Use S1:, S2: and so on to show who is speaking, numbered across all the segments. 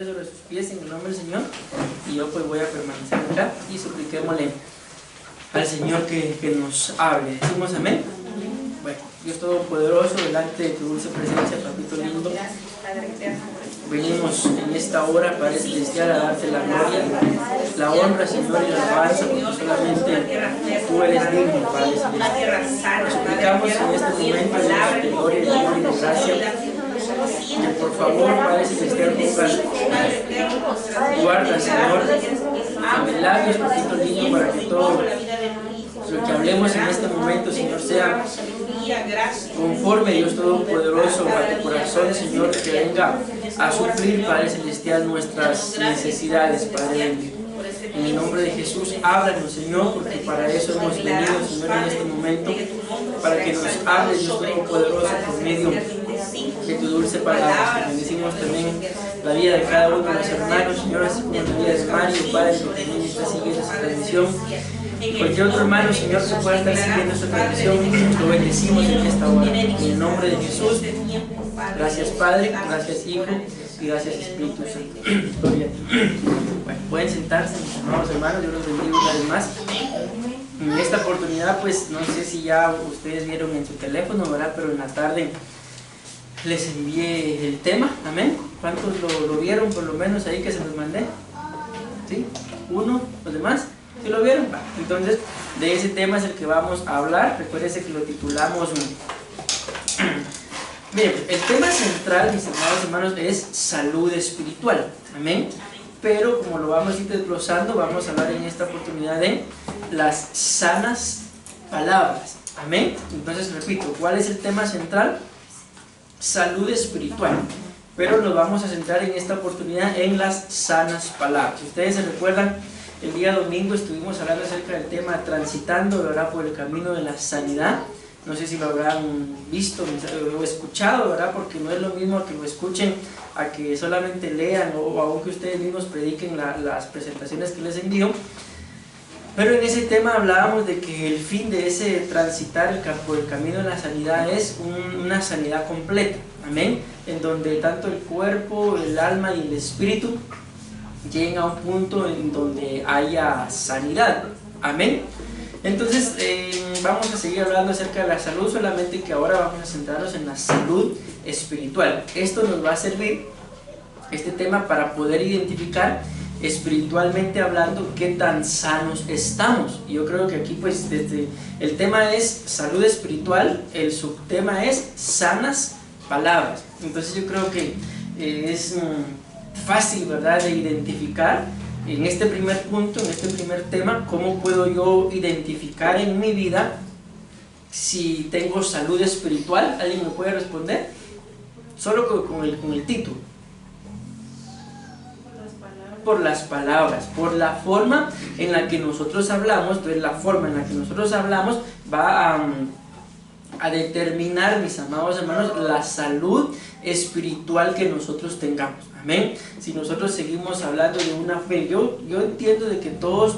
S1: sobre sus pies en el nombre del Señor, y yo pues voy a permanecer acá y supliquémosle al Señor que nos hable. Decimos amén. Bueno, Dios Todopoderoso, delante de tu dulce presencia, papito lindo, venimos en esta hora, Padre Celestial, a darte la gloria, la honra, Señor, y la alabanza, porque solamente tú eres digno, Padre Celestial. Nos suplicamos en este momento, Dios, de gloria y de honor y de gracia, que por favor, Padre Celestial, guarda, Señor, a mis labios, papito lindo, para que todo lo que hablemos en este momento, Señor, sea conforme, Dios Todopoderoso, a tu corazón, Señor, que venga a suplir, Padre Celestial, nuestras necesidades, Padre. En el nombre de Jesús, háblanos, Señor, porque para eso hemos venido, Señor, en este momento, para que nos hables, Dios Todopoderoso, por medio de tu dulce palabra. Bendecimos también la vida de cada uno de los hermanos, Señor, así como la vida de Mario, Padre, que también está siguiendo esta transmisión. Cualquier otro hermano, Señor, que pueda estar siguiendo esta transmisión, lo bendecimos en esta hora. En el nombre de Jesús, gracias Padre, gracias Hijo y gracias Espíritu Santo. Gloria a ti. Bueno, pueden sentarse, mis amados hermanos, yo los bendigo una vez más. En esta oportunidad, pues, no sé si ya ustedes vieron en su teléfono, ¿verdad? Pero en la tarde les envié el tema, amén. ¿Cuántos lo vieron por lo menos ahí que se los mandé? ¿Sí? ¿Uno? ¿Los demás? ¿Sí lo vieron? Entonces, de ese tema es el que vamos a hablar. Recuérdense que lo titulamos... Bien, el tema central, mis amados hermanos, es salud espiritual, amén. Pero como lo vamos a ir desglosando, vamos a hablar en esta oportunidad de las sanas palabras, amén. Entonces, repito, ¿cuál es el tema central? Salud espiritual, pero nos vamos a centrar en esta oportunidad en las sanas palabras. Si ustedes se recuerdan, el día domingo estuvimos hablando acerca del tema transitando, ¿verdad?, por el camino de la sanidad. No sé si lo habrán visto o escuchado, ¿verdad?, porque no es lo mismo que lo escuchen a que solamente lean o aún que ustedes mismos prediquen las presentaciones que les envío. Pero en ese tema hablábamos de que el fin de ese transitar por el camino de la sanidad es una sanidad completa, amén, en donde tanto el cuerpo, el alma y el espíritu lleguen a un punto en donde haya sanidad, amén. Entonces vamos a seguir hablando acerca de la salud, solamente que ahora vamos a centrarnos en la salud espiritual. Esto nos va a servir, este tema, para poder identificar espiritualmente hablando qué tan sanos estamos. Y yo creo que aquí pues desde el tema es salud espiritual, el subtema es sanas palabras. Entonces yo creo que es fácil, ¿verdad?, de identificar en este primer punto, en este primer tema, cómo puedo yo identificar en mi vida si tengo salud espiritual. ¿Alguien me puede responder? Solo con el título. Por las palabras, por la forma en la que nosotros hablamos. Entonces la forma en la que nosotros hablamos va a determinar, mis amados hermanos, la salud espiritual que nosotros tengamos, amén. Si nosotros seguimos hablando de una fe, yo entiendo de que todos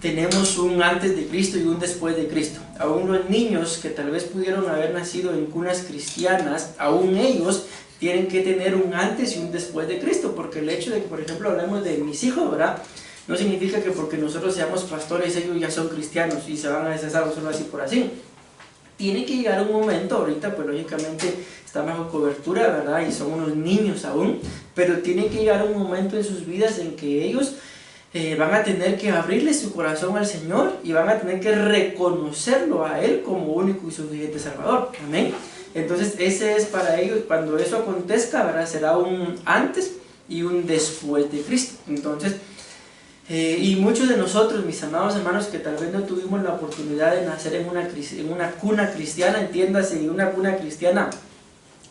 S1: tenemos un antes de Cristo y un después de Cristo. Aún los niños que tal vez pudieron haber nacido en cunas cristianas, aún ellos tienen que tener un antes y un después de Cristo, porque el hecho de que, por ejemplo, hablemos de mis hijos, ¿verdad?, no significa que porque nosotros seamos pastores ellos ya son cristianos y se van a deshacer solo así por así. Tiene que llegar un momento, ahorita pues lógicamente están bajo cobertura, ¿verdad?, y son unos niños aún, pero tiene que llegar un momento en sus vidas en que ellos van a tener que abrirle su corazón al Señor y van a tener que reconocerlo a Él como único y suficiente Salvador, amén. Entonces ese es para ellos, cuando eso acontezca, ¿verdad?, será un antes y un después de Cristo. Entonces, y muchos de nosotros, mis amados hermanos, que tal vez no tuvimos la oportunidad de nacer en una cuna cristiana, entiéndase, en una cuna cristiana,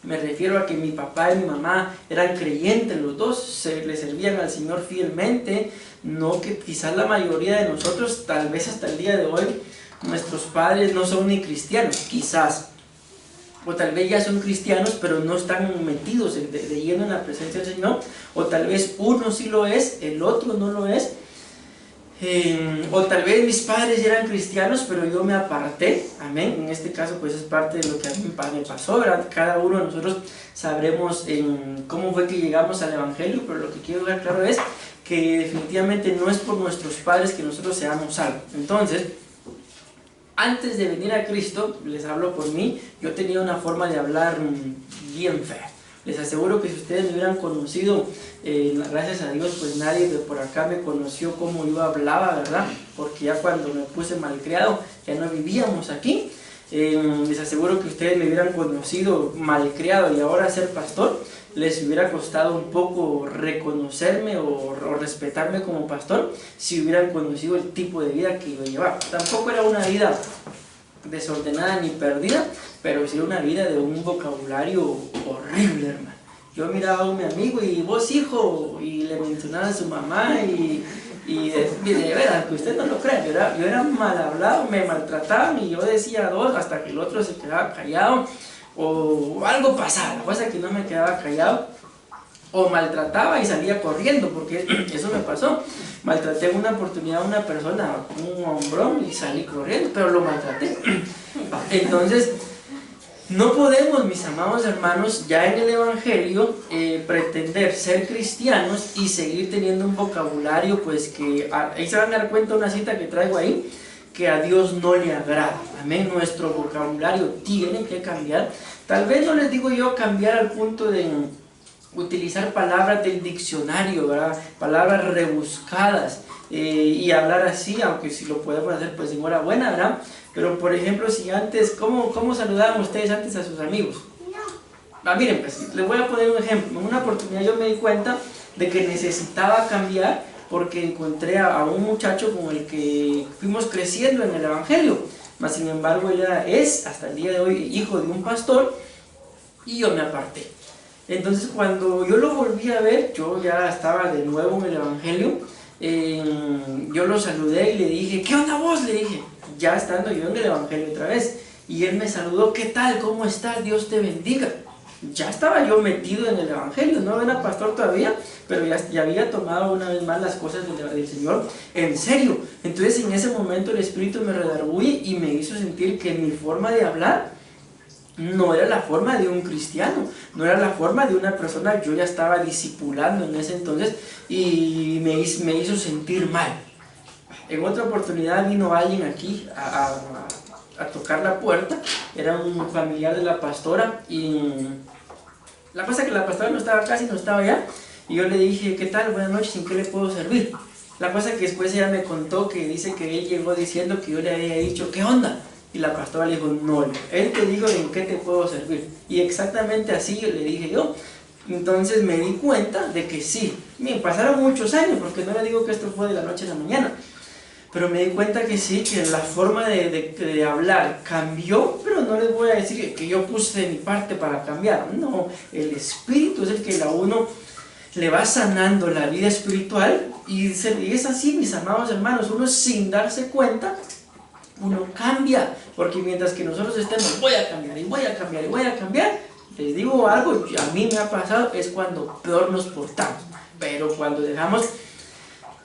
S1: me refiero a que mi papá y mi mamá eran creyentes, los dos le servían al Señor fielmente, no que quizás la mayoría de nosotros, tal vez hasta el día de hoy, nuestros padres no son ni cristianos, quizás, o tal vez ya son cristianos, pero no están metidos de lleno en la presencia del Señor, o tal vez uno sí lo es, el otro no lo es. O tal vez mis padres eran cristianos, pero yo me aparté, amén. En este caso, pues es parte de lo que a mí me pasó, ¿verdad? Cada uno de nosotros sabremos cómo fue que llegamos al Evangelio, pero lo que quiero dejar claro es que definitivamente no es por nuestros padres que nosotros seamos salvos. Entonces, antes de venir a Cristo, les hablo por mí, yo tenía una forma de hablar bien fea. Les aseguro que si ustedes me hubieran conocido, gracias a Dios, pues nadie de por acá me conoció como yo hablaba, ¿verdad? Porque ya cuando me puse malcriado, ya no vivíamos aquí. Les aseguro que ustedes me hubieran conocido malcriado y ahora ser pastor, les hubiera costado un poco reconocerme o respetarme como pastor si hubieran conocido el tipo de vida que yo llevaba. Tampoco era una vida desordenada ni perdida, pero sí una vida de un vocabulario horrible, hermano. Yo miraba a mi amigo y vos hijo, y le mencionaba a su mamá y de veras, que usted no lo cree, yo era mal hablado, me maltrataban y yo decía dos hasta que el otro se quedaba callado o algo pasaba, la cosa es que no me quedaba callado o maltrataba y salía corriendo, porque eso me pasó. Maltraté en una oportunidad a una persona, un hombrón, y salí corriendo, pero lo maltraté. Entonces, no podemos, mis amados hermanos, ya en el Evangelio, pretender ser cristianos y seguir teniendo un vocabulario, pues que, ahí se van a dar cuenta una cita que traigo ahí, que a Dios no le agrada. Amén, nuestro vocabulario tiene que cambiar. Tal vez no les digo yo cambiar al punto de utilizar palabras del diccionario, ¿verdad? Palabras rebuscadas y hablar así, aunque si lo podemos hacer, pues enhorabuena, ¿verdad? Pero por ejemplo, si antes, ¿cómo saludaban ustedes antes a sus amigos? Miren, pues les voy a poner un ejemplo. En una oportunidad yo me di cuenta de que necesitaba cambiar porque encontré a un muchacho con el que fuimos creciendo en el Evangelio, mas sin embargo él es hasta el día de hoy hijo de un pastor y yo me aparté. Entonces cuando yo lo volví a ver, yo ya estaba de nuevo en el Evangelio, yo lo saludé y le dije, ¿qué onda vos? Le dije, ya estando yo en el Evangelio otra vez, y él me saludó, ¿qué tal? ¿Cómo estás? Dios te bendiga. Ya estaba yo metido en el Evangelio, no era pastor todavía, pero ya había tomado una vez más las cosas del Señor en serio. Entonces en ese momento el Espíritu me redarguye y me hizo sentir que mi forma de hablar no era la forma de un cristiano, no era la forma de una persona. Yo ya estaba discipulando en ese entonces y me hizo sentir mal. En otra oportunidad vino alguien aquí a tocar la puerta, era un familiar de la pastora y la cosa es que la pastora no estaba casi, no estaba allá, y yo le dije, ¿qué tal? Buenas noches, ¿en qué le puedo servir? La cosa es que después ella me contó que dice que él llegó diciendo que yo le había dicho, ¿qué onda? Y la pastora le dijo, no, él te dijo en qué te puedo servir. Y exactamente así le dije yo. Entonces me di cuenta de que sí, me pasaron muchos años, porque no le digo que esto fue de la noche a la mañana, pero me di cuenta que sí, que la forma de hablar cambió, pero no les voy a decir que yo puse de mi parte para cambiar. No, el Espíritu es el que a uno le va sanando la vida espiritual y es así, mis amados hermanos, uno sin darse cuenta, uno cambia, porque mientras que nosotros estemos, voy a cambiar y voy a cambiar y voy a cambiar, les digo algo, a mí me ha pasado, es cuando peor nos portamos. Pero cuando dejamos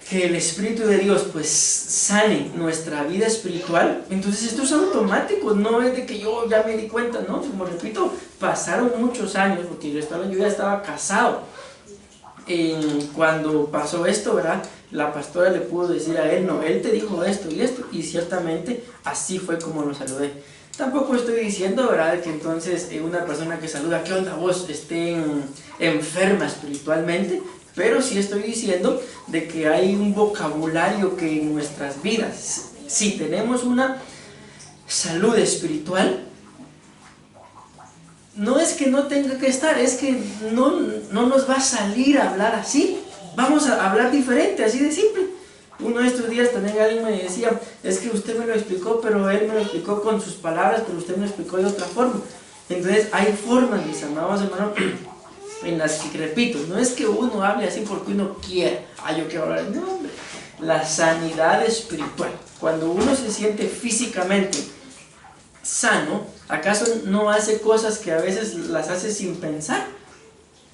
S1: que el Espíritu de Dios pues sane nuestra vida espiritual, entonces esto es automático, no es de que yo ya me di cuenta, ¿no? Como repito, pasaron muchos años, porque yo ya estaba casado cuando pasó esto, ¿verdad? La pastora le pudo decir a él, no, él te dijo esto, y ciertamente así fue como lo saludé. Tampoco estoy diciendo, ¿verdad?, que entonces una persona que saluda, ¿qué onda vos?, esté enferma espiritualmente, pero sí estoy diciendo de que hay un vocabulario que en nuestras vidas, si tenemos una salud espiritual, no es que no tenga que estar, es que no nos va a salir a hablar así, vamos a hablar diferente, así de simple. Uno de estos días también alguien me decía, es que usted me lo explicó, pero él me lo explicó con sus palabras, pero usted me lo explicó de otra forma. Entonces hay formas, mis amados hermanos, en las que, repito, no es que uno hable así porque uno quiera, yo quiero hablar, no, hombre, la sanidad espiritual, cuando uno se siente físicamente sano, ¿acaso no hace cosas que a veces las hace sin pensar?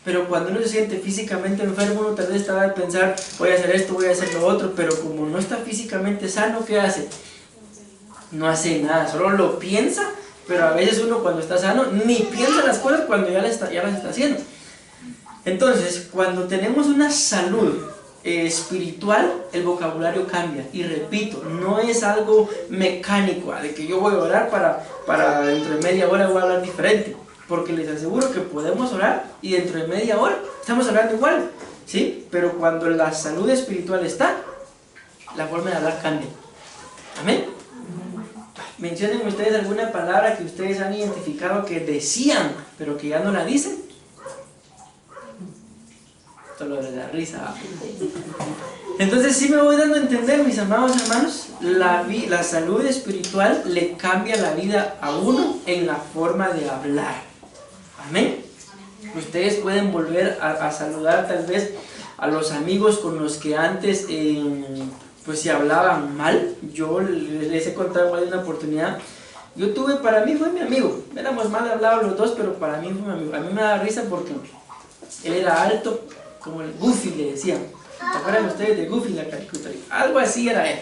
S1: Pero cuando uno se siente físicamente enfermo, uno tal vez estaba de pensar, voy a hacer esto, voy a hacer lo otro, pero como no está físicamente sano, ¿qué hace? No hace nada, solo lo piensa, pero a veces uno cuando está sano ni piensa las cosas cuando ya las está haciendo. Entonces, cuando tenemos una salud espiritual, el vocabulario cambia. Y repito, no es algo mecánico, de que yo voy a orar para dentro de media hora voy a hablar diferente. Porque les aseguro que podemos orar y dentro de media hora estamos hablando igual, ¿sí? Pero cuando la salud espiritual está, la forma de hablar cambia. ¿Amén? Mencionen ustedes alguna palabra que ustedes han identificado que decían, pero que ya no la dicen. Solo les da risa. Entonces sí me voy dando a entender, mis amados hermanos, la salud espiritual le cambia la vida a uno en la forma de hablar. Amén. Ustedes pueden volver a saludar tal vez a los amigos con los que antes pues se hablaban mal. Yo les he contado igual de una oportunidad. Yo tuve, para mí fue mi amigo. Éramos mal hablados los dos, pero para mí fue mi amigo. A mí me da risa porque él era alto, como el Goofy le decían. ¿Se acuerdan ustedes de Goofy, la caricatura? Algo así era él.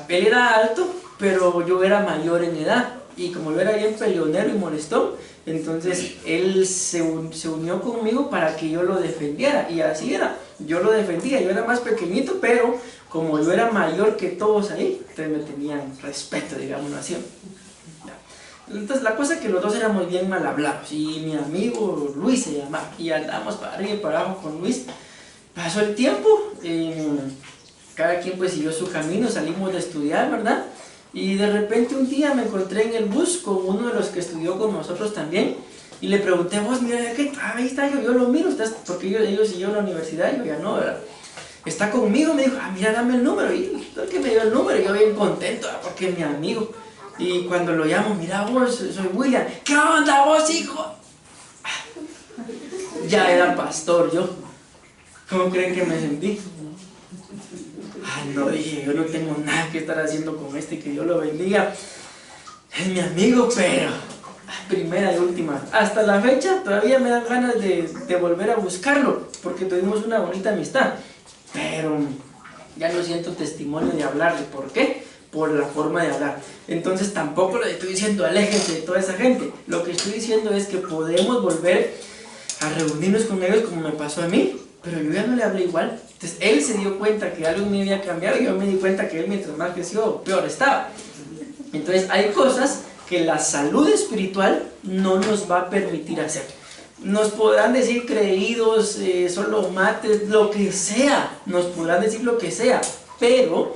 S1: Él era alto, pero yo era mayor en edad. Y como yo era bien peleonero y molestón, entonces él se unió conmigo para que yo lo defendiera. Y así era, yo lo defendía. Yo era más pequeñito, pero como yo era mayor que todos ahí, entonces me tenían respeto, digamos así. Entonces la cosa es que los dos éramos bien mal hablados. Y mi amigo Luis se llamaba. Y andamos para arriba y para abajo con Luis. Pasó el tiempo, cada quien pues siguió su camino, salimos de estudiar, ¿verdad? Y de repente un día me encontré en el bus con uno de los que estudió con nosotros también. Y le pregunté, vos, mira, ¿qué? Ahí está, yo lo miro, porque ellos siguieron a la universidad, yo ya no, ¿verdad? Está conmigo, me dijo, mira, dame el número. Y el que me dio el número, yo bien contento, porque es mi amigo. Y cuando lo llamo, mira vos, soy William. ¿Qué onda vos, hijo? Ya era pastor yo. ¿Cómo creen que me sentí? No, dije, yo no tengo nada que estar haciendo con este, que Dios lo bendiga. Es mi amigo, pero primera y última. Hasta la fecha todavía me dan ganas de volver a buscarlo, porque tuvimos una bonita amistad. Pero ya no siento testimonio de hablarle. ¿Por qué? Por la forma de hablar. Entonces tampoco le estoy diciendo aléjense de toda esa gente. Lo que estoy diciendo es que podemos volver a reunirnos con ellos como me pasó a mí, pero yo ya no le hablé igual. Entonces él se dio cuenta que algo me había cambiado y yo me di cuenta que él mientras más creció, peor estaba. Entonces hay cosas que la salud espiritual no nos va a permitir hacer. Nos podrán decir creídos, solo mates, lo que sea, nos podrán decir lo que sea, pero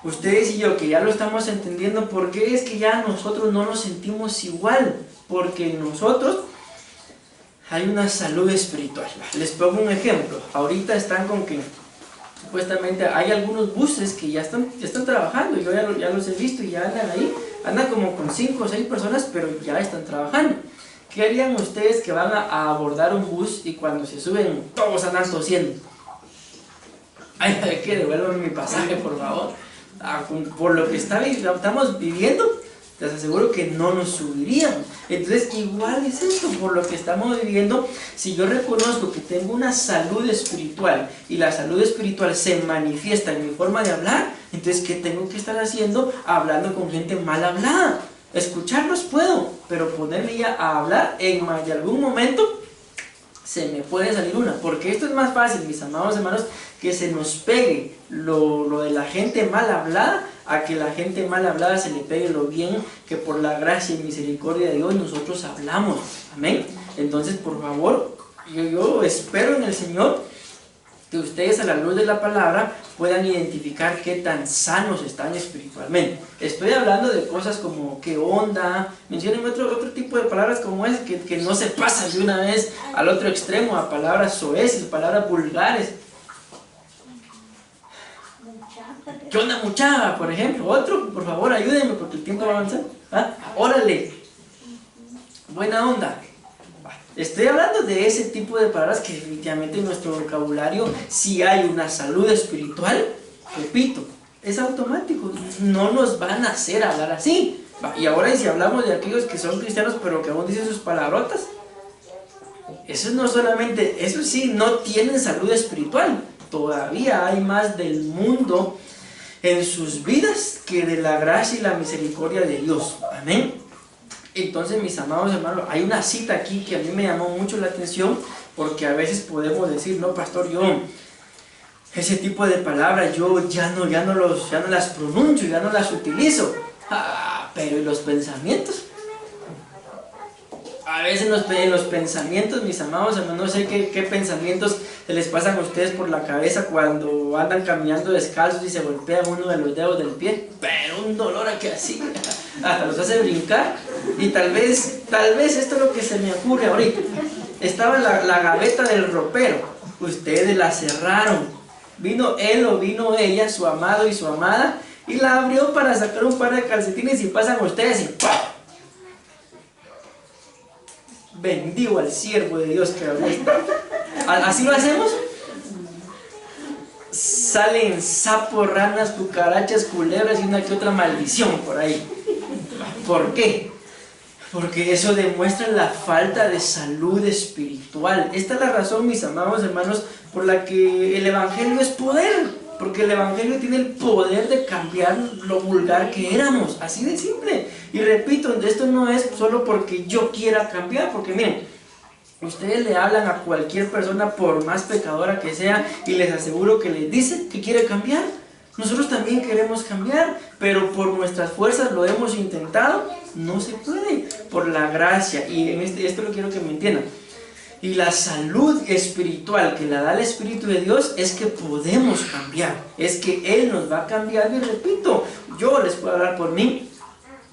S1: ustedes y yo que ya lo estamos entendiendo, ¿por qué es que ya nosotros no nos sentimos igual? Porque nosotros hay una salud espiritual. Les pongo un ejemplo. Ahorita están con que supuestamente hay algunos buses que ya están trabajando. Yo ya los he visto y ya andan ahí. Andan como con 5 o 6 personas, pero ya están trabajando. ¿Qué harían ustedes que van a abordar un bus y cuando se suben todos andan tosiendo? Ay, que devuélvanme mi pasaje, por favor. Por lo que estamos viviendo, les aseguro que no nos subiríamos. Entonces igual es esto, por lo que estamos viviendo. Si yo reconozco que tengo una salud espiritual y la salud espiritual se manifiesta en mi forma de hablar, entonces ¿qué tengo que estar haciendo? Hablando con gente mal hablada. Escucharlos puedo, pero ponerme ya a hablar en algún momento se me puede salir una, porque esto es más fácil, mis amados hermanos, que se nos pegue lo de la gente mal hablada, a que la gente mal hablada se le pegue lo bien que por la gracia y misericordia de Dios nosotros hablamos. Amén. Entonces, por favor, yo espero en el Señor que ustedes a la luz de la palabra puedan identificar qué tan sanos están espiritualmente. Estoy hablando de cosas como qué onda, mencionen otro tipo de palabras como es, que no se pasan de una vez al otro extremo, a palabras soeces, palabras vulgares. ¿Qué onda, muchacha? Por ejemplo, otro, por favor, ayúdenme porque el tiempo va a avanzar. Órale, buena onda. Estoy hablando de ese tipo de palabras que definitivamente en nuestro vocabulario, si hay una salud espiritual, repito, es automático, no nos van a hacer hablar así. Y ahora si hablamos de aquellos que son cristianos pero que aún dicen sus palabrotas, Eso no solamente, eso sí, no tienen salud espiritual. Todavía hay más del mundo en sus vidas que de la gracia y la misericordia de Dios. Amén. Entonces, mis amados hermanos, hay una cita aquí que a mí me llamó mucho la atención, porque a veces podemos decir, no, pastor, yo ese tipo de palabras yo ya no las pronuncio, ya no las utilizo. Pero ¿y los pensamientos? A veces en los pensamientos, mis amados hermanos, no sé qué pensamientos se les pasan a ustedes por la cabeza cuando andan caminando descalzos y se golpean uno de los dedos del pie, pero un dolor aquí así, hasta los hace brincar. Y tal vez esto es lo que se me ocurre ahorita. Estaba la gaveta del ropero, ustedes la cerraron, vino él o vino ella, su amado y su amada, y la abrió para sacar un par de calcetines y pasan ustedes y ¡pam! Bendigo al siervo de Dios que abrió esto. ¿Así lo hacemos? Salen sapos, ranas, cucarachas, culebras y una que otra maldición por ahí. ¿Por qué? Porque eso demuestra la falta de salud espiritual. Esta es la razón, mis amados hermanos, por la que el Evangelio es poder. Porque el Evangelio tiene el poder de cambiar lo vulgar que éramos. Así de simple. Y repito, esto no es solo porque yo quiera cambiar. Porque miren, ustedes le hablan a cualquier persona, por más pecadora que sea, y les aseguro que les dice que quiere cambiar. Nosotros también queremos cambiar, pero por nuestras fuerzas lo hemos intentado. No se puede, por la gracia. Y en esto lo quiero que me entiendan. Y la salud espiritual que la da el Espíritu de Dios es que podemos cambiar, es que Él nos va a cambiar. Y repito, yo les puedo hablar por mí.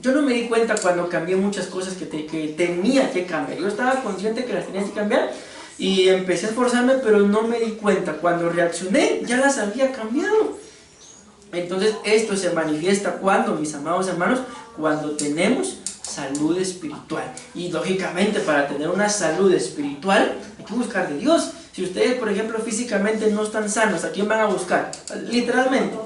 S1: Yo no me di cuenta cuando cambié muchas cosas que tenía que cambiar. Yo estaba consciente que las tenía que cambiar y empecé a esforzarme, pero no me di cuenta. Cuando reaccioné, ya las había cambiado. Entonces esto se manifiesta cuando, mis amados hermanos, cuando tenemos salud espiritual. Y lógicamente, para tener una salud espiritual hay que buscar de Dios. Si ustedes, por ejemplo, físicamente no están sanos, ¿a quién van a buscar? Literalmente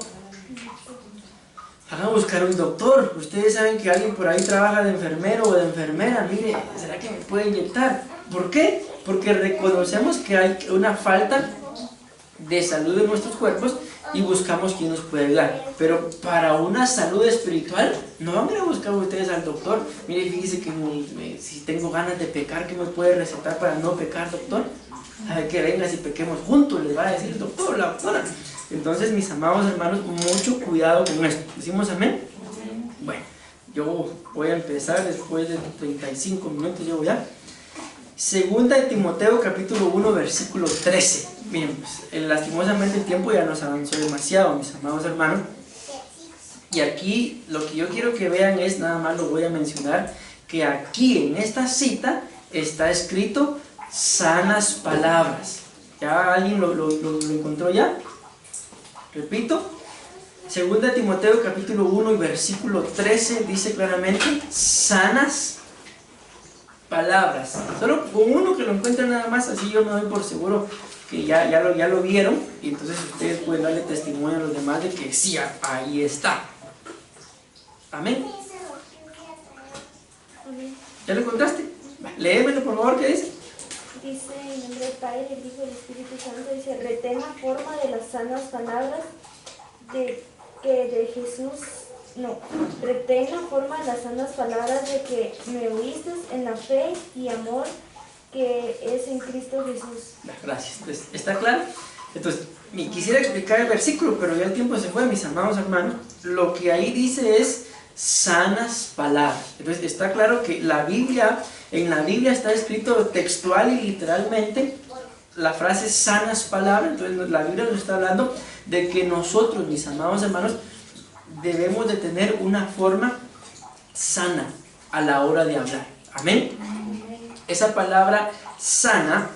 S1: van a buscar un doctor. Ustedes saben que alguien por ahí trabaja de enfermero o de enfermera. Mire, ¿será que me puede inyectar? ¿Por qué? Porque reconocemos que hay una falta de salud en nuestros cuerpos y buscamos quien nos puede ayudar. Pero para una salud espiritual no van a ir a buscar ustedes al doctor. Mire, fíjese que si tengo ganas de pecar, ¿qué me puede recetar para no pecar, doctor? A ver, que venga, si pequemos juntos, les va a decir el doctor, la doctora. Entonces, mis amados hermanos, mucho cuidado con esto. ¿Decimos amén? Bueno, yo voy a empezar después de 35 minutos, llevo ya. Segunda de Timoteo capítulo 1 versículo 13. Miren, pues, lastimosamente el tiempo ya nos avanzó demasiado, mis amados hermanos. Y aquí lo que yo quiero que vean es, nada más lo voy a mencionar, que aquí en esta cita está escrito sanas palabras. ¿Ya alguien lo encontró ya? Repito, segunda de Timoteo capítulo 1 y versículo 13 dice claramente sanas palabras. Solo con uno que lo encuentre nada más, así yo me doy por seguro que ya lo vieron, y entonces ustedes pueden darle testimonio a los demás de que sí, ahí está. Amén. ¿Ya lo encontraste? Léemelo por favor, ¿qué dice?
S2: Dice en nombre del Padre, del Hijo y del Espíritu Santo, dice, retén la forma de las sanas palabras retén la forma de las sanas palabras de que me oíste en la fe y amor que es en Cristo Jesús.
S1: Gracias. Entonces, ¿está claro? Entonces, quisiera explicar el versículo, pero ya el tiempo se fue, mis amados hermanos. Lo que ahí dice es sanas palabras. Entonces, está claro que en la Biblia está escrito textual y literalmente la frase sanas palabras. Entonces, la Biblia nos está hablando de que nosotros, mis amados hermanos, debemos de tener una forma sana a la hora de hablar. Amén. Esa palabra sana,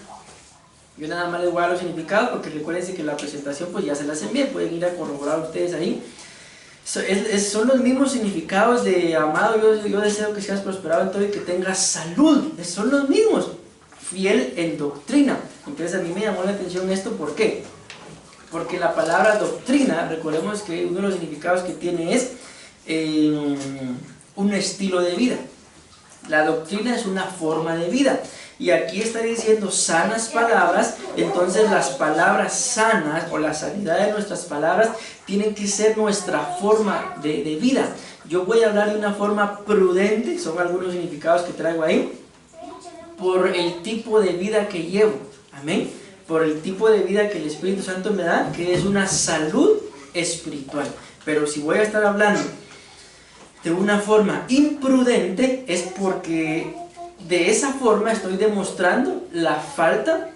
S1: yo nada más les voy a dar los significados porque recuérdense que la presentación pues ya se las envié, pueden ir a corroborar ustedes ahí. Son los mismos significados de amado, yo deseo que seas prosperado en todo y que tengas salud. Son los mismos. Fiel en doctrina. Entonces a mí me llamó la atención esto, ¿por qué? Porque la palabra doctrina, recordemos que uno de los significados que tiene es un estilo de vida. La doctrina es una forma de vida. y aquí está diciendo sanas palabras. Entonces las palabras sanas o la sanidad de nuestras palabras tienen que ser nuestra forma de vida. Yo voy a hablar de una forma prudente, son algunos significados que traigo ahí, por el tipo de vida que llevo, amén, por el tipo de vida que el Espíritu Santo me da, que es una salud espiritual. Pero si voy a estar hablando de una forma imprudente, es porque de esa forma estoy demostrando la falta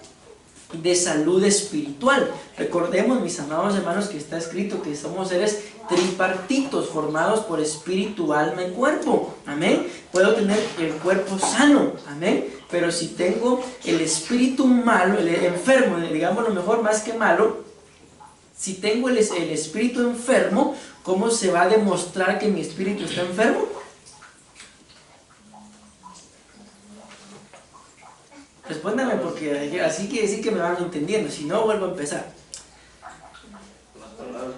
S1: de salud espiritual. Recordemos, mis amados hermanos, que está escrito que somos seres tripartitos, formados por espíritu, alma y cuerpo, amén. Puedo tener el cuerpo sano, amén, pero si tengo el espíritu malo, el enfermo, digamos lo mejor más que malo, si tengo el espíritu enfermo, ¿cómo se va a demostrar que mi espíritu está enfermo? Respóndame, porque así quiere decir que me van entendiendo, si no vuelvo a empezar.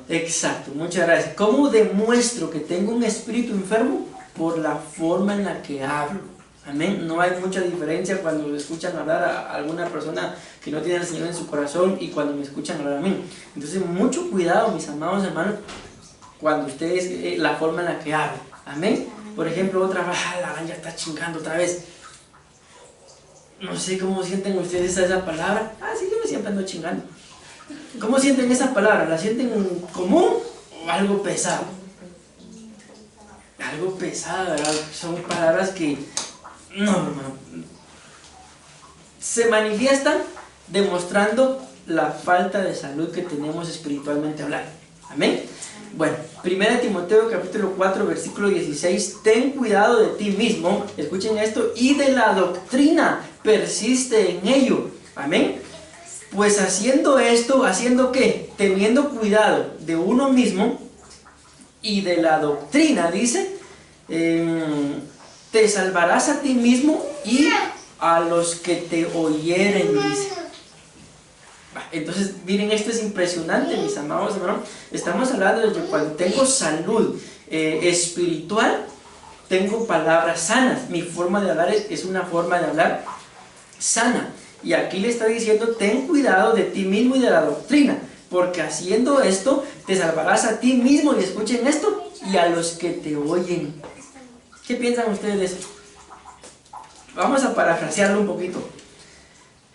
S1: Exacto, muchas gracias. ¿Cómo demuestro que tengo un espíritu enfermo? Por la forma en la que hablo. Amén. No hay mucha diferencia cuando escuchan hablar a alguna persona que no tiene al Señor en su corazón y cuando me escuchan hablar a mí. Entonces, mucho cuidado, mis amados hermanos, cuando ustedes, la forma en la que hablan. Amén. Por ejemplo, otra vez, la ya está chingando otra vez. No sé cómo sienten ustedes esa palabra. Sí, yo siempre ando chingando. ¿Cómo sienten esa palabra? ¿La sienten común o algo pesado? Algo pesado, ¿verdad? Son palabras que no, se manifiestan demostrando la falta de salud que tenemos espiritualmente hablando. Amén. Bueno, 1 Timoteo capítulo 4 versículo 16, ten cuidado de ti mismo, escuchen esto, y de la doctrina, persiste en ello. Amén. Pues haciendo esto, ¿haciendo qué? Teniendo cuidado de uno mismo y de la doctrina, dice, te salvarás a ti mismo y a los que te oyeren, dice. Entonces, miren, esto es impresionante, mis amados hermanos. Estamos hablando de que cuando tengo salud espiritual, tengo palabras sanas. Mi forma de hablar es una forma de hablar sana. Y aquí le está diciendo, ten cuidado de ti mismo y de la doctrina, porque haciendo esto, te salvarás a ti mismo, y escuchen esto, y a los que te oyen. ¿Qué piensan ustedes de esto? Vamos a parafrasearlo un poquito.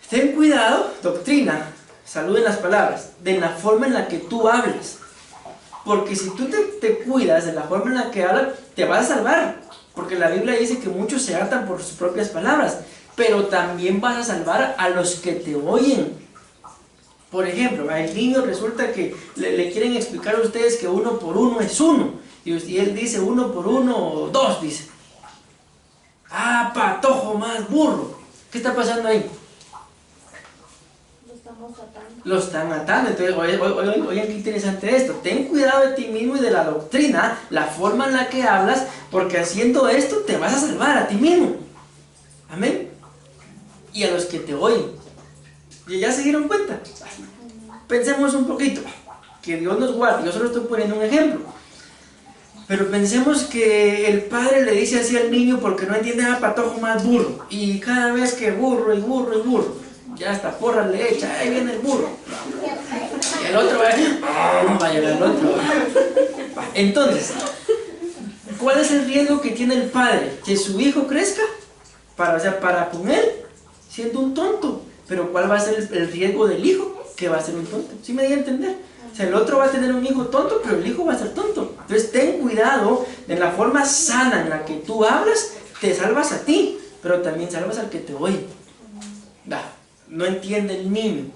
S1: Ten cuidado, doctrina, salud en las palabras, de la forma en la que tú hablas. Porque si tú te cuidas de la forma en la que hablas, te vas a salvar. Porque la Biblia dice que muchos se atan por sus propias palabras, pero también vas a salvar a los que te oyen. Por ejemplo, al niño resulta que le quieren explicar a ustedes que 1 por 1 es 1. Y él dice 1 por 1, 2, dice. Patojo más burro. ¿Qué está pasando ahí? Lo están atando. Entonces, oigan qué interesante esto. Ten cuidado de ti mismo y de la doctrina, la forma en la que hablas, porque haciendo esto te vas a salvar a ti mismo. Amén. Y a los que te oyen. ¿Y ya se dieron cuenta? Pensemos un poquito. Que Dios nos guarde. Yo solo estoy poniendo un ejemplo. Pero pensemos que el padre le dice así al niño porque no entiende patojo más burro. Y cada vez que burro y burro y burro, ya hasta porra le echa, ahí viene el burro. Y el otro va a llegar el otro. Entonces, ¿cuál es el riesgo que tiene el padre? Que su hijo crezca para con él, siendo un tonto. Pero ¿cuál va a ser el riesgo del hijo? Que va a ser un tonto. ¿Sí me di a entender? O sea, el otro va a tener un hijo tonto, pero el hijo va a ser tonto. Entonces ten cuidado de la forma sana en la que tú hablas, te salvas a ti, pero también salvas al que te oye. No entiende el niño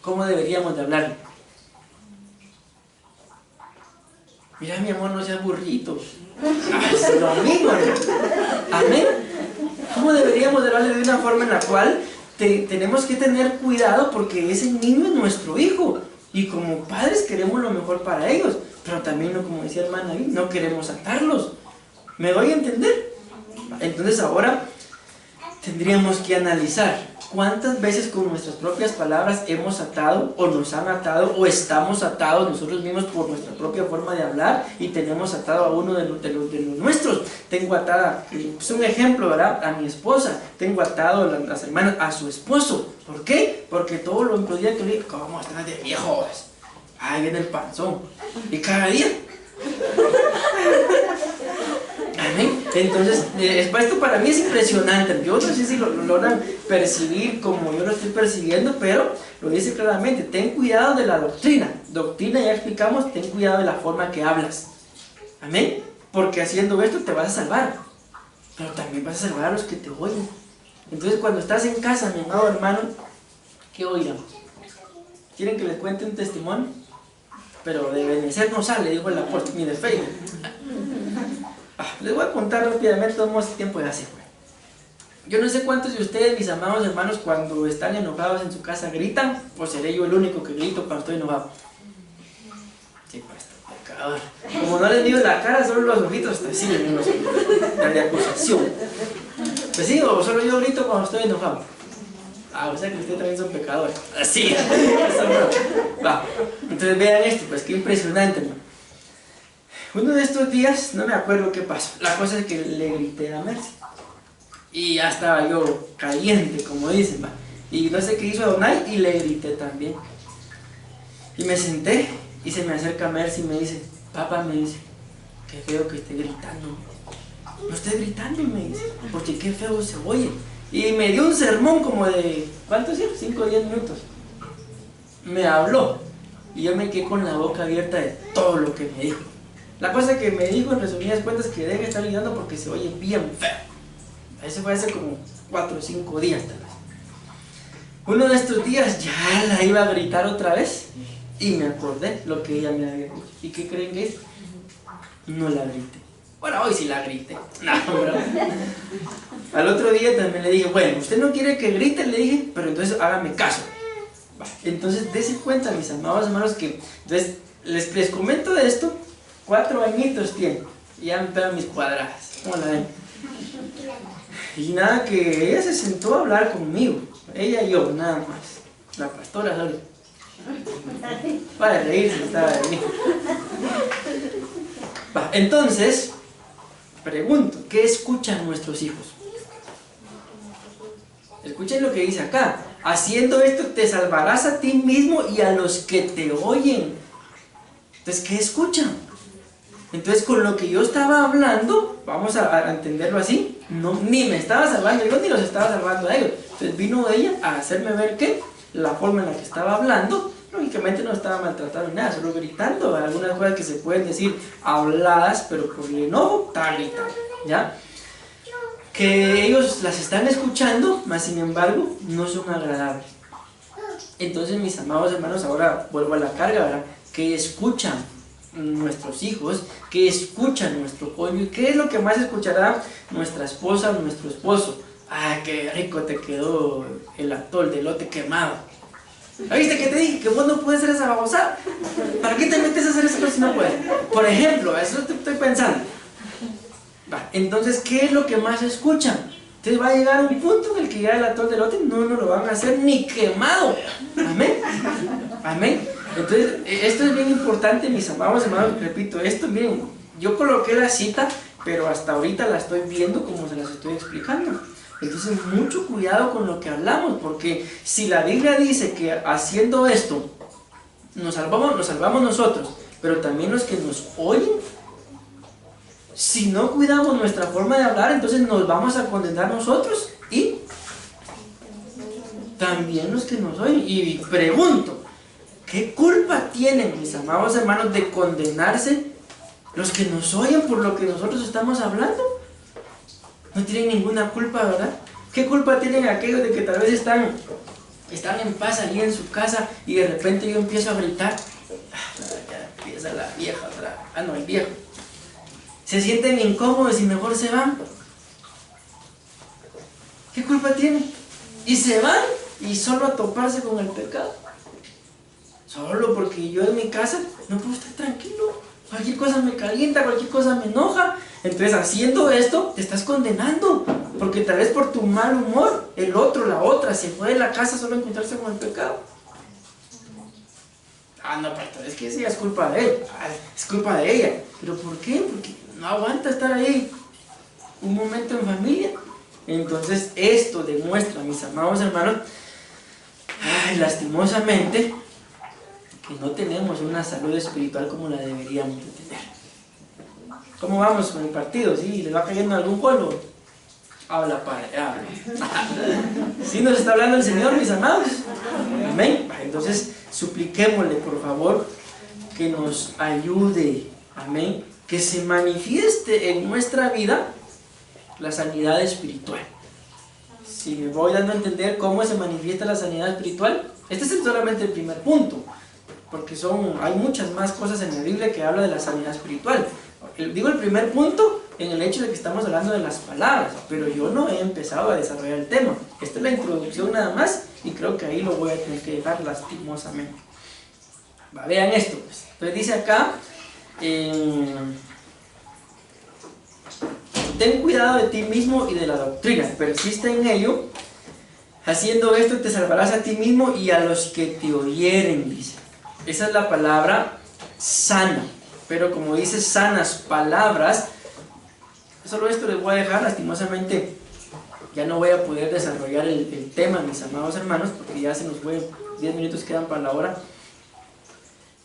S1: cómo deberíamos de hablarle. Mira, mi amor, no seas burrito. Es lo mismo, ¿no? Amén. ¿Cómo deberíamos de hablarle de una forma en la cual tenemos que tener cuidado, porque ese niño es nuestro hijo? Y como padres queremos lo mejor para ellos, pero también, como decía el hermano ahí, no queremos atarlos. ¿Me doy a entender? Entonces ahora tendríamos que analizar ¿Cuántas veces con nuestras propias palabras hemos atado o nos han atado o estamos atados nosotros mismos por nuestra propia forma de hablar y tenemos atado a uno de los nuestros? Tengo atada, es un ejemplo, ¿verdad? A mi esposa, tengo atado a las hermanas, a su esposo. ¿Por qué? Porque todos los días que le digo, ¿cómo estás de viejos? Ahí viene el panzón. Y cada día. Amén. Entonces, esto para mí es impresionante. Yo no sé si lo logran percibir como yo lo estoy percibiendo, pero lo dice claramente: ten cuidado de la doctrina. Doctrina, ya explicamos, ten cuidado de la forma que hablas. Amén. Porque haciendo esto te vas a salvar, pero también vas a salvar a los que te oyen. Entonces, cuando estás en casa, mi amado hermano, ¿qué oirán? ¿Quieren que les cuente un testimonio? Pero de Benecer no sale, dijo el apóstol, ni de Facebook. Les voy a contar rápidamente, todo ese tiempo ya se fue. Yo no sé cuántos de ustedes, mis amados hermanos, cuando están enojados en su casa gritan, o seré yo el único que grito cuando estoy enojado. Sí, pues, pecador. Como no les digo la cara, solo los ojitos hasta así, la de acusación. Pues sí, o solo yo grito cuando estoy enojado. O sea que ustedes también son pecadores. Así. Va. Entonces vean esto, pues qué impresionante, ¿no? Uno de estos días, no me acuerdo qué pasó. La cosa es que le grité a Mercy. Y ya estaba yo caliente, como dicen, ¿va? Y no sé qué hizo Adonai y le grité también. Y me senté y se me acerca Mercy y me dice: papá, me dice, qué feo que esté gritando. No esté gritando, me dice, porque qué feo se oye. Y me dio un sermón como de, ¿cuántos días? 5 o 10 minutos. Me habló y yo me quedé con la boca abierta de todo lo que me dijo. La cosa que me dijo en resumidas cuentas que debe estar gritando porque se oye bien feo. Eso fue hace como 4 o 5 días tal vez. Uno de estos días ya la iba a gritar otra vez y me acordé lo que ella me había dicho. ¿Y qué creen que es? No la grité. Bueno, hoy sí la grité. No, bro. Al otro día también le dije: bueno, usted no quiere que grite, le dije, pero entonces hágame caso. Entonces dése cuenta, mis amados hermanos, que entonces, les comento de esto. 4 añitos tiene y ya me pegan mis cuadradas. ¿Cómo la ven? Y nada, que ella se sentó a hablar conmigo, ella y yo, nada más. La pastora solo para reírse estaba de mí. Entonces pregunto: ¿qué escuchan nuestros hijos? Escuchen lo que dice acá: haciendo esto te salvarás a ti mismo y a los que te oyen. Entonces, ¿qué escuchan? Entonces, con lo que yo estaba hablando, vamos a entenderlo así, no, ni me estaba salvando yo, ni los estaba salvando a ellos. Entonces vino ella a hacerme ver que la forma en la que estaba hablando, lógicamente no estaba maltratando ni nada, solo gritando, algunas cosas que se pueden decir habladas, pero por el enojo, estaba gritando, ¿ya? Que ellos las están escuchando, mas sin embargo, no son agradables. Entonces, mis amados hermanos, ahora vuelvo a la carga, ¿verdad? Que escuchan nuestros hijos, que escuchan nuestro cónyuge. ¿Qué es lo que más escuchará nuestra esposa o nuestro esposo? ¡Ay, qué rico te quedó el atol de elote quemado! ¿Viste que te dije que vos no puedes hacer esa babosada? ¿Para qué te metes a hacer eso si no puedes? Por ejemplo, eso te estoy pensando. Entonces, ¿qué es lo que más escuchan? Entonces va a llegar un punto en el que ya el atol de elote no lo van a hacer ni quemado. Amén. Amén. Entonces, esto es bien importante, mis amados hermanos. Repito, esto, miren, yo coloqué la cita, pero hasta ahorita la estoy viendo como se las estoy explicando. Entonces, mucho cuidado con lo que hablamos, porque si la Biblia dice que haciendo esto nos salvamos nosotros, pero también los que nos oyen, si no cuidamos nuestra forma de hablar, entonces nos vamos a condenar nosotros y también los que nos oyen. Y pregunto, ¿qué culpa tienen, mis amados hermanos, de condenarse los que nos oyen por lo que nosotros estamos hablando? No tienen ninguna culpa, ¿verdad? ¿Qué culpa tienen aquellos de que tal vez están en paz allí en su casa y de repente yo empiezo a gritar? Ya empieza la vieja otra. No, el viejo. Se sienten incómodos y mejor se van. ¿Qué culpa tienen? Y se van y solo a toparse con el pecado. Solo porque yo en mi casa no puedo estar tranquilo. Cualquier cosa me calienta, cualquier cosa me enoja. Entonces, haciendo esto, te estás condenando. Porque tal vez por tu mal humor, el otro, la otra, se fue de la casa solo a encontrarse con el pecado. No, pero es que sí, es culpa de él, es culpa de ella. ¿Pero por qué? Porque no aguanta estar ahí un momento en familia. Entonces esto demuestra, mis amados hermanos, lastimosamente, que no tenemos una salud espiritual como la deberíamos de tener. ¿Cómo vamos con el partido? ¿Sí? ¿Les va cayendo algún polvo? Habla, Padre, habla. ¿Sí nos está hablando el Señor, mis amados? Amén. Entonces, supliquémosle, por favor, que nos ayude. Amén. Que se manifieste en nuestra vida la sanidad espiritual. Si me voy dando a entender cómo se manifiesta la sanidad espiritual, este es solamente el primer punto, porque hay muchas más cosas en la Biblia que habla de la sanidad espiritual. Digo el primer punto en el hecho de que estamos hablando de las palabras, pero yo no he empezado a desarrollar el tema. Esta es la introducción nada más, y creo que ahí lo voy a tener que dejar lastimosamente. Vean esto, pues. Entonces dice acá, ten cuidado de ti mismo y de la doctrina, persiste en ello, haciendo esto te salvarás a ti mismo y a los que te oyeren, dice. Esa es la palabra sana, pero como dice sanas palabras, solo esto les voy a dejar. Lastimosamente ya no voy a poder desarrollar el tema, mis amados hermanos, porque ya se nos fue, 10 minutos quedan para la hora.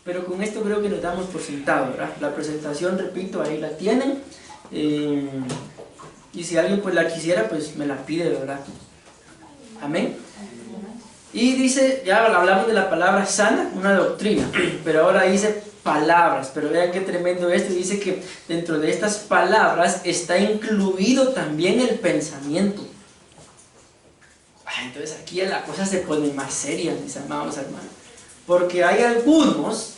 S1: Pero con esto creo que nos damos por sentado, ¿verdad? La presentación, repito, ahí la tienen. Y si alguien pues la quisiera, pues me la pide, ¿verdad? Amén. Y dice, ya hablamos de la palabra sana, una doctrina, pero ahora dice palabras. Pero vean qué tremendo esto. Dice que dentro de estas palabras está incluido también el pensamiento. Entonces aquí la cosa se pone más seria, mis amados hermanos. Porque hay algunos,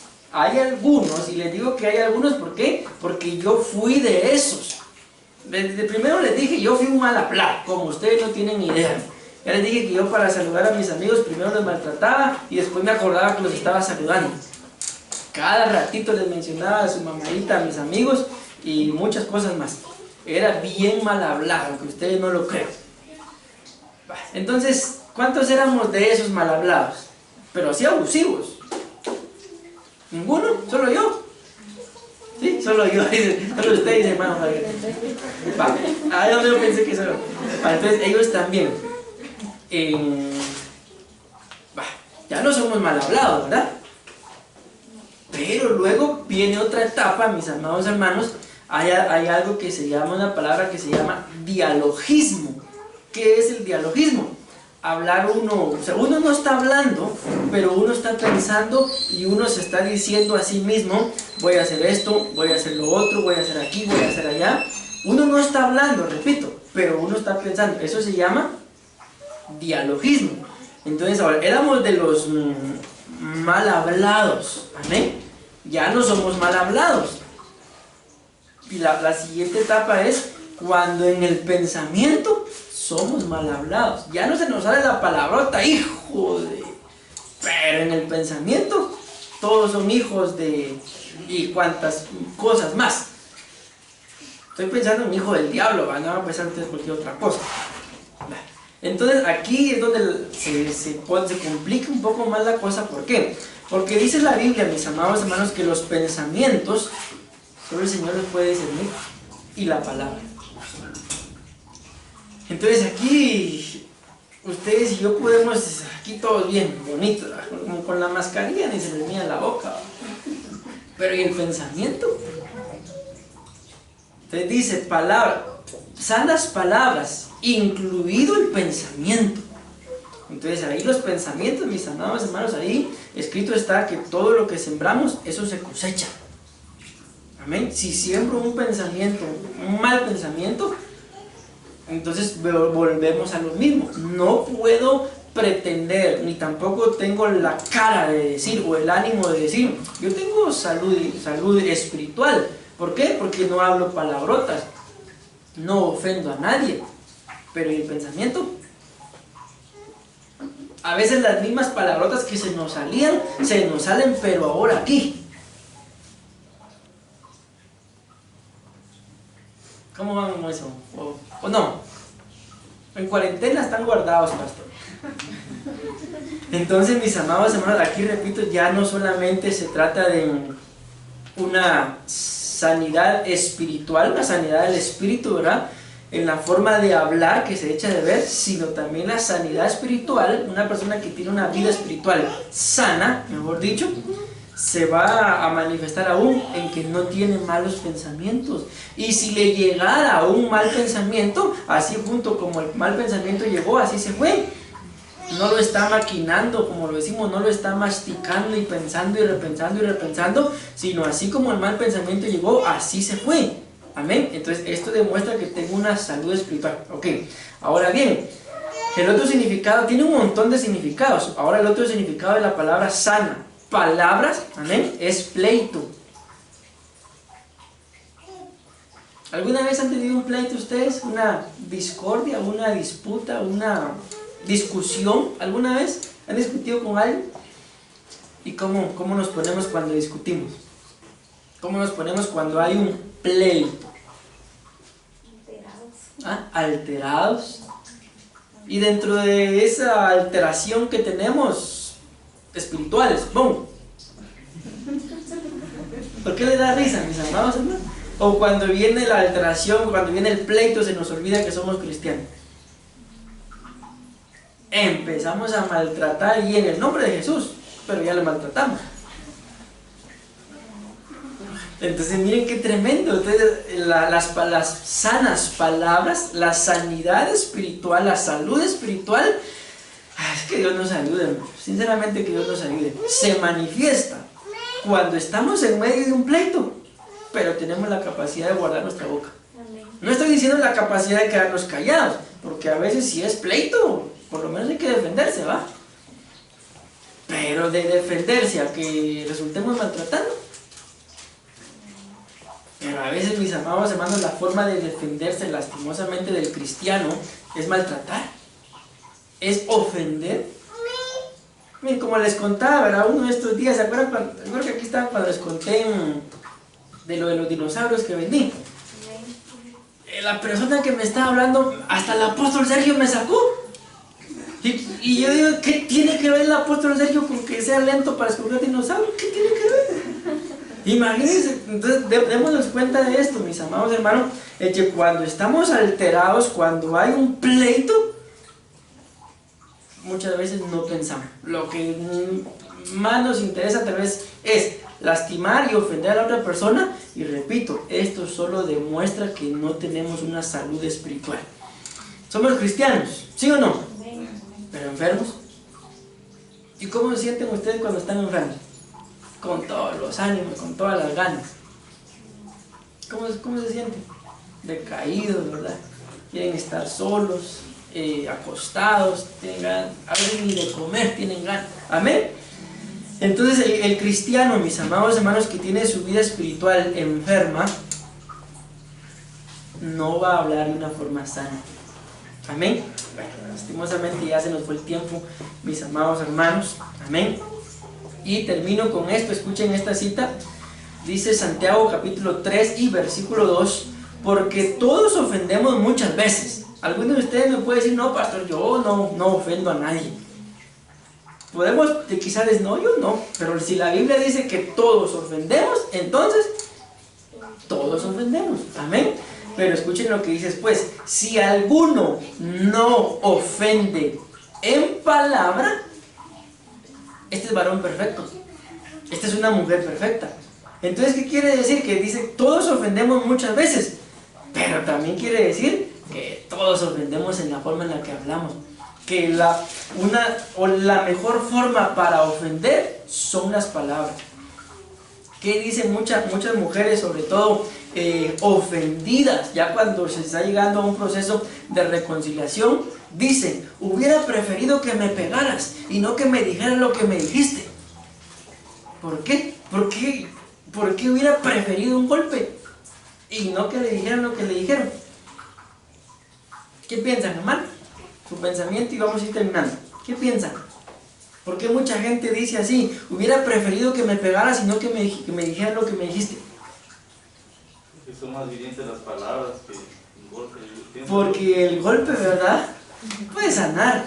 S1: y les digo que hay algunos, ¿por qué? Porque yo fui de esos. Desde primero les dije, yo fui un mal hablar, como ustedes no tienen ni idea. Ya les dije que yo para saludar a mis amigos primero los maltrataba y después me acordaba que los estaba saludando. Cada ratito les mencionaba a su mamadita, a mis amigos y muchas cosas más. Era bien mal hablado, aunque ustedes no lo crean. Entonces, ¿cuántos éramos de esos mal hablados? Pero así abusivos. ¿Ninguno? ¿Solo yo? Sí, solo yo, solo usted dice, hermano Javier. Yo pensé que solo. Entonces ellos también. Ya no somos mal hablados, ¿verdad? Pero luego viene otra etapa, mis amados hermanos. Hay algo que se llama, una palabra que se llama dialogismo. ¿Qué es el dialogismo? Hablar uno no está hablando, pero uno está pensando y uno se está diciendo a sí mismo, voy a hacer esto, voy a hacer lo otro, voy a hacer aquí, voy a hacer allá. Uno no está hablando, repito, pero uno está pensando. Eso se llama dialogismo. Entonces ahora, éramos de los mal hablados, amén. Ya no somos mal hablados. Y la siguiente etapa es cuando en el pensamiento somos mal hablados. Ya no se nos sale la palabrota, hijo de... Pero en el pensamiento todos son hijos de... y cuantas cosas más. Estoy pensando en hijo del diablo, no va a pensar ustedes cualquier otra cosa. Entonces aquí es donde se complica un poco más la cosa. ¿Por qué? Porque dice la Biblia, mis amados hermanos, que los pensamientos solo el Señor los puede discernir, y la palabra. Entonces aquí ustedes y yo podemos, aquí todos bien bonitos, como con la mascarilla ni se les mira la boca. Pero ¿y el pensamiento? Entonces dice palabra, sanas palabras, incluido el pensamiento. Entonces ahí los pensamientos, mis amados hermanos, ahí escrito está que todo lo que sembramos, eso se cosecha. Amén. Si siembro un pensamiento, un mal pensamiento, entonces volvemos a lo mismo. No puedo pretender, ni tampoco tengo la cara de decir, o el ánimo de decir, yo tengo salud espiritual. ¿Por qué? Porque no hablo palabrotas, no ofendo a nadie. Pero ¿y el pensamiento? A veces las mismas palabrotas que se nos salían, se nos salen, pero ahora aquí. ¿Cómo vamos eso? ¿O no? En cuarentena están guardados, pastor. Entonces, mis amados hermanos, aquí repito, ya no solamente se trata de una sanidad espiritual, una sanidad del espíritu, ¿verdad?, en la forma de hablar que se echa de ver, sino también la sanidad espiritual. Una persona que tiene una vida espiritual sana, mejor dicho, se va a manifestar aún en que no tiene malos pensamientos. Y si le llegara un mal pensamiento, así junto como el mal pensamiento llegó, así se fue. No lo está maquinando, como lo decimos, no lo está masticando y pensando y repensando, sino así como el mal pensamiento llegó, así se fue. Amén. Entonces esto demuestra que tengo una salud espiritual. Ok, ahora bien, el otro significado tiene un montón de significados. Ahora el otro significado de la palabra sana, palabras, amén, es pleito. ¿Alguna vez han tenido un pleito ustedes? ¿Una discordia, una disputa, una discusión? ¿Alguna vez han discutido con alguien? ¿Y cómo nos ponemos cuando discutimos? ¿Cómo nos ponemos cuando hay un pleito? Alterados. Y dentro de esa alteración que tenemos, espirituales, ¡bum! ¿Por qué le da risa, mis amados hermanos? O cuando viene la alteración, cuando viene el pleito, se nos olvida que somos cristianos. Empezamos a maltratar, y en el nombre de Jesús, pero ya lo maltratamos. Entonces miren qué tremendo. Entonces, las sanas palabras, la sanidad espiritual, la salud espiritual, es que Dios nos ayude, sinceramente que Dios nos ayude. Se manifiesta cuando estamos en medio de un pleito, pero tenemos la capacidad de guardar nuestra boca. No estoy diciendo la capacidad de quedarnos callados, porque a veces si es pleito, por lo menos hay que defenderse, ¿va? Pero de defenderse a que resultemos maltratando. Pero a veces, mis amados hermanos, la forma de defenderse lastimosamente del cristiano es maltratar, es ofender. Miren, como les contaba, ¿verdad?, uno de estos días, ¿se acuerdan? Creo que aquí estaban cuando les conté de lo de los dinosaurios que vendí. La persona que me estaba hablando, hasta el apóstol Sergio me sacó. Y yo digo, ¿qué tiene que ver el apóstol Sergio con que sea lento para escoger dinosaurios? ¿Qué tiene que ver? Imagínense. Entonces démonos cuenta de esto, mis amados hermanos, de que cuando estamos alterados, cuando hay un pleito, muchas veces no pensamos. Lo que más nos interesa tal vez es lastimar y ofender a la otra persona, y repito, esto solo demuestra que no tenemos una salud espiritual. Somos cristianos, ¿sí o no? Pero enfermos. ¿Y cómo se sienten ustedes cuando están enfermos? Con todos los ánimos, con todas las ganas. ¿Cómo se sienten? Decaídos, ¿verdad? Quieren estar solos, acostados, tienen ganas, a veces ni de comer tienen ganas. Amén. Entonces el cristiano, mis amados hermanos, que tiene su vida espiritual enferma, no va a hablar de una forma sana. Amén. Bueno, lastimosamente ya se nos fue el tiempo, mis amados hermanos. Amén. Y termino con esto. Escuchen esta cita. Dice Santiago capítulo 3 y versículo 2: porque todos ofendemos muchas veces. Algunos de ustedes me pueden decir, no, pastor, yo no ofendo a nadie. Podemos quizás decir, no, yo no. Pero si la Biblia dice que todos ofendemos, entonces todos ofendemos. Amén. Pero escuchen lo que dice después: si alguno no ofende en palabra, este es varón perfecto, esta es una mujer perfecta. Entonces, ¿qué quiere decir? Que dice, todos ofendemos muchas veces, pero también quiere decir que todos ofendemos en la forma en la que hablamos. Que la mejor forma para ofender son las palabras. ¿Qué dicen muchas mujeres, sobre todo ofendidas, ya cuando se está llegando a un proceso de reconciliación? Dicen, hubiera preferido que me pegaras y no que me dijeras lo que me dijiste. ¿Por qué? ¿Por qué hubiera preferido un golpe y no que le dijeran lo que le dijeron? ¿Qué piensan, hermano? Su pensamiento, y vamos a ir terminando. ¿Qué piensan? ¿Por qué mucha gente dice así? Hubiera preferido que me pegaras y no que me dijeran lo que me dijiste.
S3: Porque son más hirientes las palabras que el golpe.
S1: Porque el golpe, ¿verdad?, puede sanar,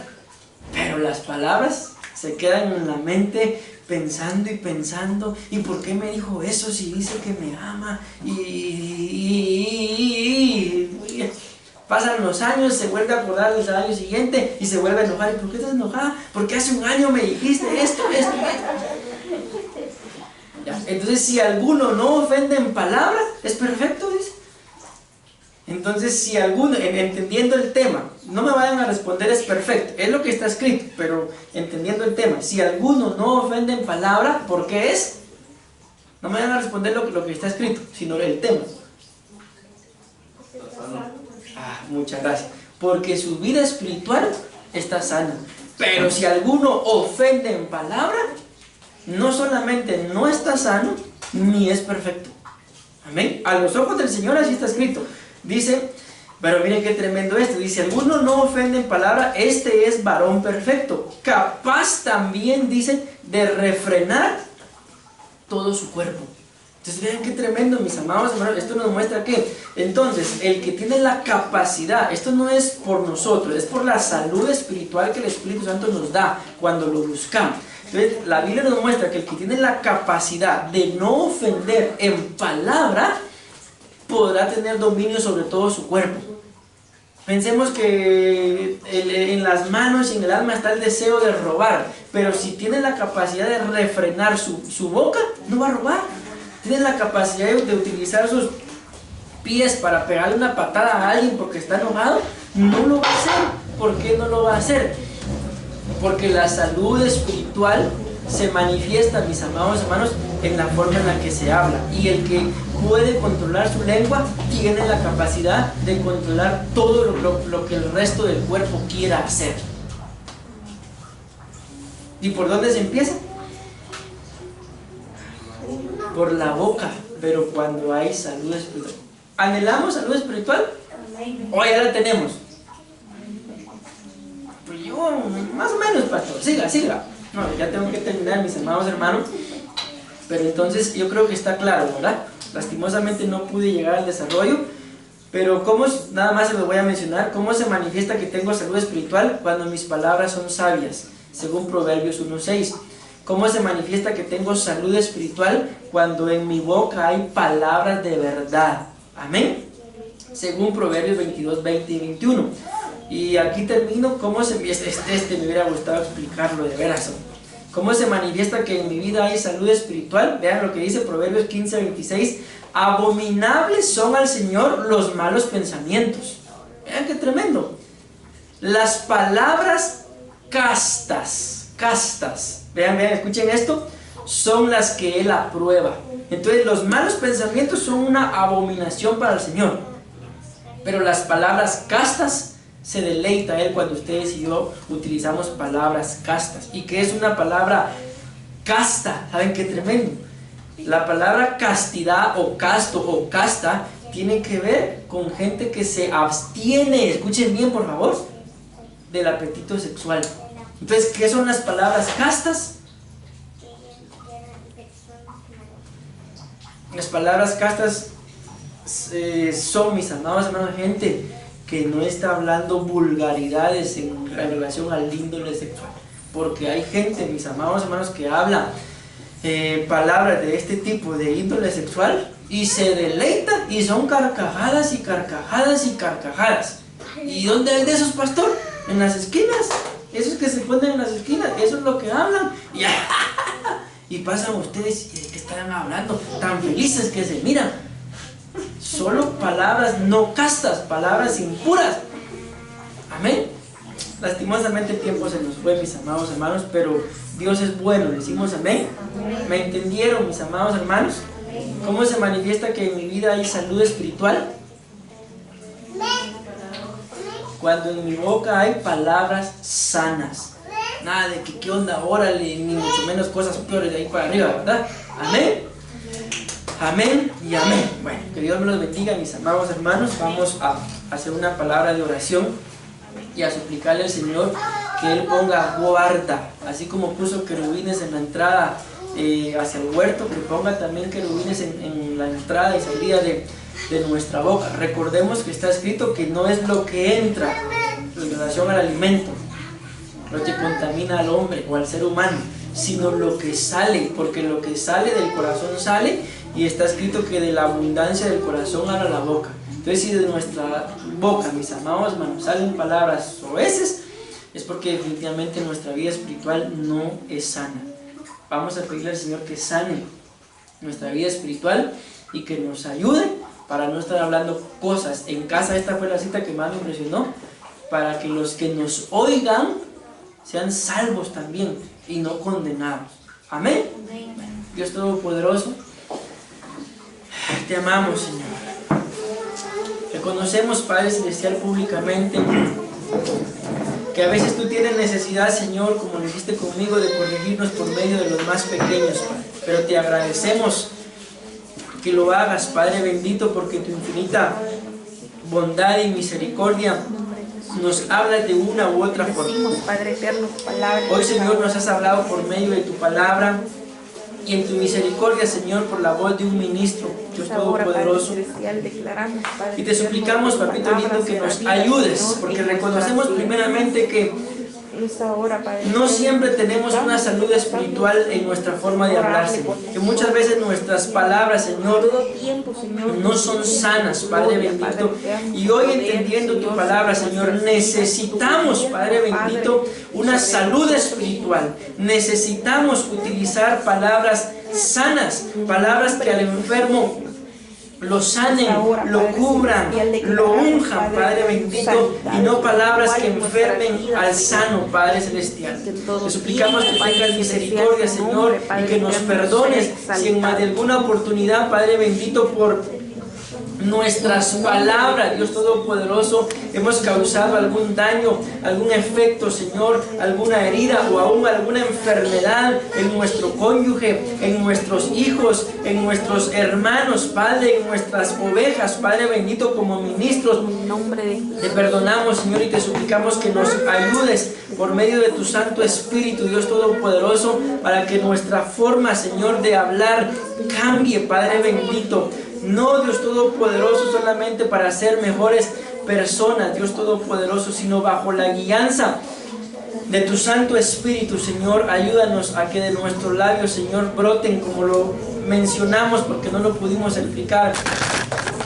S1: pero las palabras se quedan en la mente pensando y pensando. ¿Y por qué me dijo eso si dice que me ama? Y pasan los años, se vuelve a acordar al año siguiente y se vuelve a enojar. ¿Y por qué estás enojada? Porque hace un año me dijiste esto. ¿Ya? Entonces, si alguno no ofende en palabra, es perfecto, dice. Entonces, si alguno, entendiendo el tema, no me vayan a responder es perfecto, es lo que está escrito, pero entendiendo el tema, si alguno no ofende en palabra, ¿por qué es? No me vayan a responder lo que está escrito, sino el tema. Muchas gracias. Porque su vida espiritual está sana. Pero si alguno ofende en palabra, no solamente no está sano, ni es perfecto. Amén. A los ojos del Señor así está escrito. Dice, pero miren qué tremendo esto. Dice, alguno no ofende en palabra, este es varón perfecto, capaz también, dice, de refrenar todo su cuerpo. Entonces vean qué tremendo, mis amados hermanos. Esto nos muestra que, entonces, el que tiene la capacidad, esto no es por nosotros, es por la salud espiritual que el Espíritu Santo nos da cuando lo buscamos. Entonces la Biblia nos muestra que el que tiene la capacidad de no ofender en palabra, podrá tener dominio sobre todo su cuerpo. Pensemos que en las manos y en el alma está el deseo de robar, pero si tiene la capacidad de refrenar su boca, no va a robar. Tiene la capacidad de utilizar sus pies para pegarle una patada a alguien porque está enojado, no lo va a hacer. ¿Por qué no lo va a hacer? Porque la salud espiritual se manifiesta, mis amados hermanos, en la forma en la que se habla. Y el que puede controlar su lengua tiene la capacidad de controlar todo lo que el resto del cuerpo quiera hacer. ¿Y por dónde se empieza? Por la boca. Pero cuando hay salud espiritual, ¿anhelamos salud espiritual? ¿O ya la tenemos? Pues yo, más o menos, pastor. Siga. No, ya tengo que terminar, mis amados hermanos. Pero entonces yo creo que está claro, ¿verdad? Lastimosamente no pude llegar al desarrollo. Pero nada más se lo voy a mencionar. ¿Cómo se manifiesta que tengo salud espiritual? Cuando mis palabras son sabias, según Proverbios 1:6. ¿Cómo se manifiesta que tengo salud espiritual? Cuando en mi boca hay palabras de verdad. Amén. Según Proverbios 22, 20 y 21. Y aquí termino. ¿Cómo se me hubiera gustado explicarlo de veras? ¿Cómo se manifiesta que en mi vida hay salud espiritual? Vean lo que dice Proverbios 15, 26. Abominables son al Señor los malos pensamientos. Vean qué tremendo. Las palabras castas. Vean, escuchen esto. Son las que Él aprueba. Entonces los malos pensamientos son una abominación para el Señor. Pero las palabras castas, se deleita a Él cuando ustedes y yo utilizamos palabras castas. ¿Y qué es una palabra casta? ¿Saben qué tremendo? La palabra castidad o casto o casta tiene que ver con gente que se abstiene, escuchen bien por favor, del apetito sexual. Entonces, ¿qué son las palabras castas? Las palabras castas son, mis amados hermanos, gente que no está hablando vulgaridades en relación al índole sexual. Porque hay gente, mis amados hermanos, que habla palabras de este tipo de índole sexual y se deleita y son carcajadas y carcajadas y carcajadas. ¿Y dónde hay de esos, pastor? En las esquinas. Esos que se ponen en las esquinas, eso es lo que hablan. Y pasan ustedes, ¿y de qué están hablando? Tan felices que se miran. Solo palabras no castas, palabras impuras. Amén. Lastimosamente el tiempo se nos fue, mis amados hermanos, pero Dios es bueno, decimos amén. ¿Me entendieron, mis amados hermanos? ¿Cómo se manifiesta que en mi vida hay salud espiritual? Cuando en mi boca hay palabras sanas. Nada de que qué onda, órale, ni mucho menos cosas peores de ahí para arriba, ¿verdad? Amén. Amén y amén. Bueno, que Dios me los bendiga, mis amados hermanos. Vamos a hacer una palabra de oración y a suplicarle al Señor que Él ponga guarda, así como puso querubines en la entrada hacia el huerto, que ponga también querubines en la entrada y salida de nuestra boca. Recordemos que está escrito que no es lo que entra en relación al alimento, lo que contamina al hombre o al ser humano, sino lo que sale, porque lo que sale del corazón sale, y está escrito que de la abundancia del corazón habla la boca. Entonces, si de nuestra boca, mis amados hermanos, salen palabras soeces, es porque definitivamente nuestra vida espiritual no es sana. Vamos a pedirle al Señor que sane nuestra vida espiritual y que nos ayude para no estar hablando cosas en casa. Esta fue la cita que más me impresionó, para que los que nos oigan sean salvos también y no condenados. Amén. Dios Todopoderoso, te amamos, Señor. Reconocemos, Padre Celestial, públicamente que a veces tú tienes necesidad, Señor, como lo hiciste conmigo, de corregirnos por medio de los más pequeños, Padre. Pero te agradecemos que lo hagas, Padre bendito, porque tu infinita bondad y misericordia nos habla de una u otra forma. Hoy, Señor, nos has hablado por medio de tu palabra, y en tu misericordia, Señor, por la voz de un ministro, Dios Todopoderoso. Y te suplicamos, Papito lindo, que nos ayudes, porque reconocemos primeramente que no siempre tenemos una salud espiritual en nuestra forma de hablar, Señor. Que muchas veces nuestras palabras, Señor, no son sanas, Padre bendito. Y hoy, entendiendo tu palabra, Señor, necesitamos, Padre bendito, una salud espiritual. Necesitamos utilizar palabras sanas, palabras que al enfermo lo sanen, lo cubran, lo unjan, Padre bendito, y no palabras que enfermen al sano, Padre Celestial. Te suplicamos que tengas misericordia, Señor, y que nos perdones si en más de alguna oportunidad, Padre bendito, por nuestras palabras, Dios Todopoderoso, hemos causado algún daño, algún efecto, Señor, alguna herida o aún alguna enfermedad en nuestro cónyuge, en nuestros hijos, en nuestros hermanos, Padre, en nuestras ovejas, Padre bendito, como ministros. Te perdonamos, Señor, y te suplicamos que nos ayudes por medio de tu Santo Espíritu, Dios Todopoderoso, para que nuestra forma, Señor, de hablar cambie, Padre bendito. No, Dios Todopoderoso, solamente para ser mejores personas, Dios Todopoderoso, sino bajo la guianza de tu Santo Espíritu, Señor. Ayúdanos a que de nuestros labios, Señor, broten, como lo mencionamos porque no lo pudimos explicar,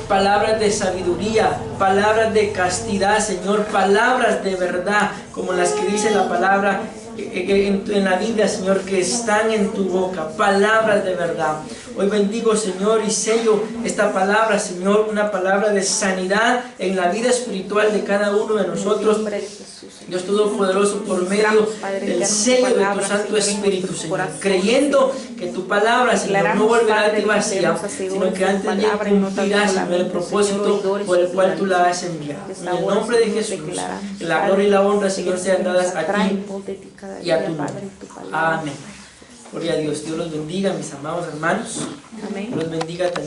S1: palabras de sabiduría, palabras de castidad, Señor, palabras de verdad, como las que dice la palabra en la Biblia, Señor, que están en tu boca, palabras de verdad. Hoy bendigo, Señor, y sello esta palabra, Señor, una palabra de sanidad en la vida espiritual de cada uno de nosotros, Dios Todopoderoso, por medio del sello de tu Santo Espíritu, Señor, creyendo que tu palabra, Señor, no volverá a ti vacía, sino que antes bien cumplirá, Señor, el propósito por el cual tú la has enviado. En el nombre de Jesús, la gloria y la honra, Señor, sean dadas a ti y a tu nombre. Amén. Gloria a Dios. Dios los bendiga, mis amados hermanos. Amén. Los bendiga también.